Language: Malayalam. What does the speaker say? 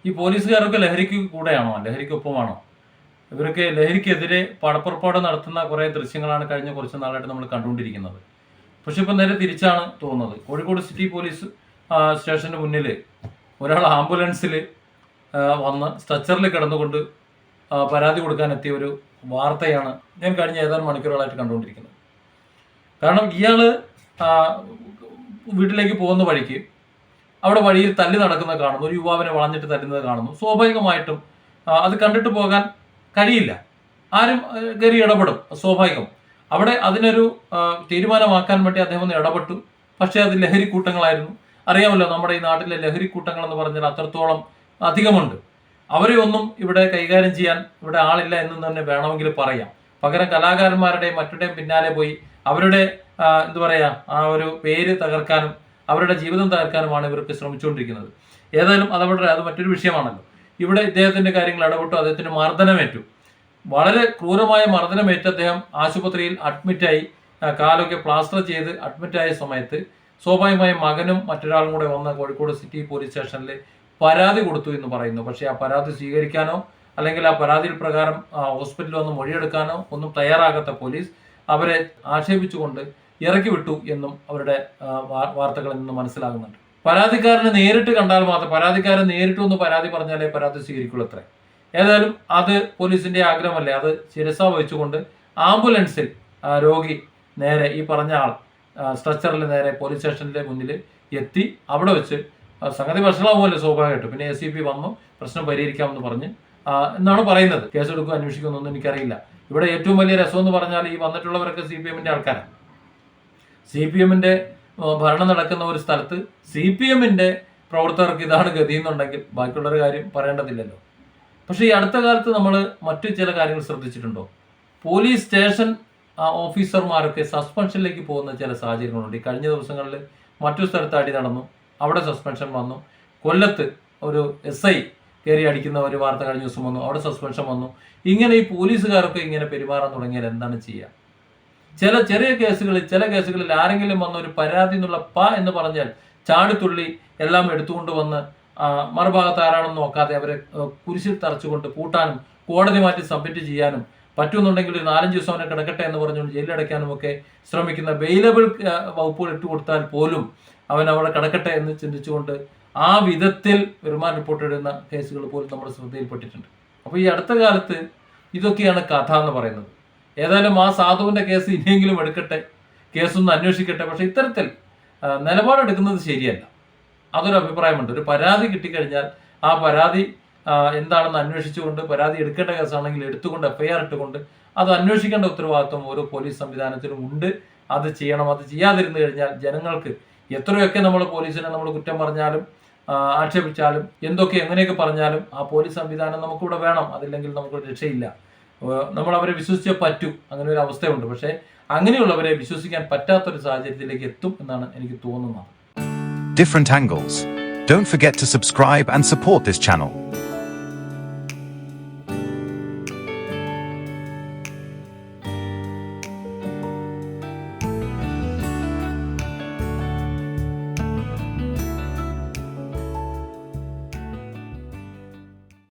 ഈ പോലീസുകാരൊക്കെ ലഹരിക്ക് കൂടെയാണോ, ലഹരിക്കൊപ്പമാണോ? ഇവരൊക്കെ ലഹരിക്കെതിരെ പടപ്പുറപ്പാട് നടത്തുന്ന കുറേ ദൃശ്യങ്ങളാണ് കഴിഞ്ഞ കുറച്ച് നാളായിട്ട് നമ്മൾ കണ്ടുകൊണ്ടിരിക്കുന്നത്. പക്ഷെ ഇപ്പം നേരെ തിരിച്ചാണ് തോന്നുന്നത്. കോഴിക്കോട് സിറ്റി പോലീസ് സ്റ്റേഷന് മുന്നിൽ ഒരാൾ ആംബുലൻസിൽ വന്ന് സ്ട്രെച്ചറിൽ കിടന്നുകൊണ്ട് പരാതി കൊടുക്കാനെത്തിയ ഒരു വാർത്തയാണ് ഞാൻ കഴിഞ്ഞ ഏതാനും മണിക്കൂറുകളായിട്ട് കണ്ടുകൊണ്ടിരിക്കുന്നത്. കാരണം ഇയാൾ വീട്ടിലേക്ക് പോകുന്ന വഴിക്ക് അവിടെ വഴിയിൽ തല്ലി നടക്കുന്നത് കാണുന്നു, ഒരു യുവാവിനെ വളഞ്ഞിട്ട് തല്ലുന്നത് കാണുന്നു. സ്വാഭാവികമായിട്ടും അത് കണ്ടിട്ട് പോകാൻ കഴിയില്ല, ആരും കയറി ഇടപെടും, സ്വാഭാവികം. അവിടെ അതിനൊരു തീരുമാനമാക്കാൻ വേണ്ടി അദ്ദേഹം ഒന്ന് ഇടപെട്ടു. പക്ഷേ അത് ലഹരി കൂട്ടങ്ങളായിരുന്നു. അറിയാമല്ലോ, നമ്മുടെ ഈ നാട്ടിലെ ലഹരി കൂട്ടങ്ങൾ എന്ന് പറഞ്ഞാൽ അത്രത്തോളം അധികമുണ്ട്. അവരെ ഒന്നും ഇവിടെ കൈകാര്യം ചെയ്യാൻ ഇവിടെ ആളില്ല എന്ന് തന്നെ വേണമെങ്കിൽ പറയാം. പകരം കലാകാരന്മാരുടെയും മറ്റുടെയും പിന്നാലെ പോയി അവരുടെ എന്താ പറയുക, ആ ഒരു പേര് തകർക്കാനും അവരുടെ ജീവിതം തകർക്കാനുമാണ് ഇവർക്ക് ശ്രമിച്ചുകൊണ്ടിരിക്കുന്നത്. ഏതായാലും അത് മറ്റൊരു വിഷയമാണല്ലോ. ഇവിടെ ഇദ്ദേഹത്തിന്റെ കാര്യങ്ങൾ ഇടപെട്ടു, അദ്ദേഹത്തിന് മർദ്ദനമേറ്റു, വളരെ ക്രൂരമായ മർദ്ദനമേറ്റ് അദ്ദേഹം ആശുപത്രിയിൽ അഡ്മിറ്റായി, കാലൊക്കെ പ്ലാസ്റ്റർ ചെയ്ത് അഡ്മിറ്റായ സമയത്ത് സ്വാഭാവികമായും മകനും മറ്റൊരാളും കൂടെ വന്ന് കോഴിക്കോട് സിറ്റി പോലീസ് സ്റ്റേഷനിൽ പരാതി കൊടുത്തു എന്ന് പറയുന്നു. പക്ഷേ ആ പരാതി സ്വീകരിക്കാനോ അല്ലെങ്കിൽ ആ പരാതിയിൽ പ്രകാരം ഹോസ്പിറ്റലിൽ വന്ന് മൊഴിയെടുക്കാനോ ഒന്നും തയ്യാറാകാത്ത പോലീസ് അവരെ ആക്ഷേപിച്ചുകൊണ്ട് ഇറക്കി വിട്ടു എന്നും അവരുടെ വാർത്തകളിൽ നിന്ന് മനസ്സിലാകുന്നുണ്ട്. പരാതിക്കാരനെ നേരിട്ട് കണ്ടാൽ മാത്രം, പരാതിക്കാരൻ നേരിട്ട് ഒന്ന് പരാതി പറഞ്ഞാലേ പരാതി സ്വീകരിക്കുള്ളൂ അത്രേ. ഏതായാലും അത് പോലീസിന്റെ ആഗ്രഹമല്ലേ, അത് ശിരസ വഹിച്ചുകൊണ്ട് ആംബുലൻസിൽ രോഗി നേരെ ഈ പറഞ്ഞ ആൾ സ്ട്രെച്ചറിൽ നേരെ പോലീസ് സ്റ്റേഷനിലെ മുന്നിൽ എത്തി. അവിടെ വെച്ച് സംഗതി വഷളാവുമല്ലോ സ്വാഭാവികമായിട്ടും. പിന്നെ ACP വന്നു, പ്രശ്നം പരിഹരിക്കാമെന്ന് പറഞ്ഞ് എന്നാണ് പറയുന്നത്. കേസെടുക്കുക, അന്വേഷിക്കുമെന്നൊന്നും എനിക്കറിയില്ല. ഇവിടെ ഏറ്റവും വലിയ രസം എന്ന് പറഞ്ഞാൽ ഈ വന്നിട്ടുള്ളവരൊക്കെ CPMന്റെ ആൾക്കാരാണ്. CPMന്റെ ഭരണം നടക്കുന്ന ഒരു സ്ഥലത്ത് CPMന്റെ പ്രവർത്തകർക്ക് ഇതാണ് ഗതി എന്നുണ്ടെങ്കിൽ ബാക്കിയുള്ളൊരു കാര്യം പറയേണ്ടതില്ലല്ലോ. പക്ഷേ ഈ അടുത്ത കാലത്ത് നമ്മൾ മറ്റു ചില കാര്യങ്ങൾ ശ്രദ്ധിച്ചിട്ടുണ്ടോ? പോലീസ് സ്റ്റേഷൻ ഓഫീസർമാരൊക്കെ സസ്പെൻഷനിലേക്ക് പോകുന്ന ചില സാഹചര്യങ്ങളുണ്ട്. ഈ കഴിഞ്ഞ ദിവസങ്ങളിൽ മറ്റൊരു സ്ഥലത്ത് അടി നടന്നു, അവിടെ സസ്പെൻഷൻ വന്നു. കൊല്ലത്ത് ഒരു SI കയറി അടിക്കുന്ന ഒരു വാർത്ത കഴിഞ്ഞ ദിവസം വന്നു, അവിടെ സസ്പെൻഷൻ വന്നു. ഇങ്ങനെ ഈ പോലീസുകാരൊക്കെ ഇങ്ങനെ പെരുമാറാൻ തുടങ്ങിയാൽ എന്താണ് ചെയ്യുക? ചില കേസുകളിൽ ആരെങ്കിലും വന്ന ഒരു പരാതി എന്നുള്ള എന്ന് പറഞ്ഞാൽ ചാടിത്തുള്ളി എല്ലാം എടുത്തുകൊണ്ട് വന്ന് മറുഭാഗത്ത് ആരാണെന്ന് നോക്കാതെ അവരെ കുരിശിൽ തറച്ചുകൊണ്ട് പൂട്ടാനും കോടതി മാറ്റി സബ്മിറ്റ് ചെയ്യാനും പറ്റുന്നുണ്ടെങ്കിൽ ഒരു 4-5 ദിവസം അവനെ കിടക്കട്ടെ എന്ന് പറഞ്ഞുകൊണ്ട് ജയിലടയ്ക്കാനും ഒക്കെ ശ്രമിക്കുന്ന ബെയിലബിൾ വകുപ്പുകൾ ഇട്ടുകൊടുത്താൽ പോലും അവൻ അവിടെ കിടക്കട്ടെ എന്ന് ചിന്തിച്ചുകൊണ്ട് ആ വിധത്തിൽ പെരുമാൻ റിപ്പോർട്ട് ഇടുന്ന കേസുകൾ പോലും നമ്മുടെ ശ്രദ്ധയിൽപ്പെട്ടിട്ടുണ്ട്. അപ്പോൾ ഈ അടുത്ത കാലത്ത് ഇതൊക്കെയാണ് കഥ എന്ന് പറയുന്നത്. ഏതായാലും ആ സാധുവിൻ്റെ കേസ് ഇനിയെങ്കിലും എടുക്കട്ടെ, കേസൊന്ന് അന്വേഷിക്കട്ടെ. പക്ഷെ ഇത്തരത്തിൽ നിലപാടെടുക്കുന്നത് ശരിയല്ല. അതൊരു അഭിപ്രായമുണ്ട്. ഒരു പരാതി കിട്ടിക്കഴിഞ്ഞാൽ ആ പരാതി എന്താണെന്ന് അന്വേഷിച്ചുകൊണ്ട്, പരാതി എടുക്കേണ്ട കേസാണെങ്കിൽ എടുത്തുകൊണ്ട് FIR ഇട്ടുകൊണ്ട് അത് അന്വേഷിക്കേണ്ട ഉത്തരവാദിത്വം ഓരോ പോലീസ് സംവിധാനത്തിനും ഉണ്ട്. അത് ചെയ്യണം. അത് ചെയ്യാതിരുന്നു കഴിഞ്ഞാൽ ജനങ്ങൾക്ക് എത്രയൊക്കെ നമ്മൾ പോലീസിനെ നമ്മൾ കുറ്റം പറഞ്ഞാലും ആക്ഷേപിച്ചാലും എങ്ങനെയൊക്കെ പറഞ്ഞാലും ആ പോലീസ് സംവിധാനം നമുക്കിവിടെ വേണം. അതില്ലെങ്കിൽ നമുക്ക് രക്ഷയില്ല. നമ്മൾ അവരെ വിശ്വസിച്ചേ പറ്റൂ. അങ്ങനെ ഒരു അവസ്ഥയുണ്ട്. പക്ഷേ അങ്ങനെയുള്ളവരെ വിശ്വസിക്കാൻ പറ്റാത്തൊരു സാഹചര്യത്തിലേക്ക് എത്തും എന്നാണ് എനിക്ക് തോന്നുന്നത്. Different angles. Don't forget to subscribe and support this channel.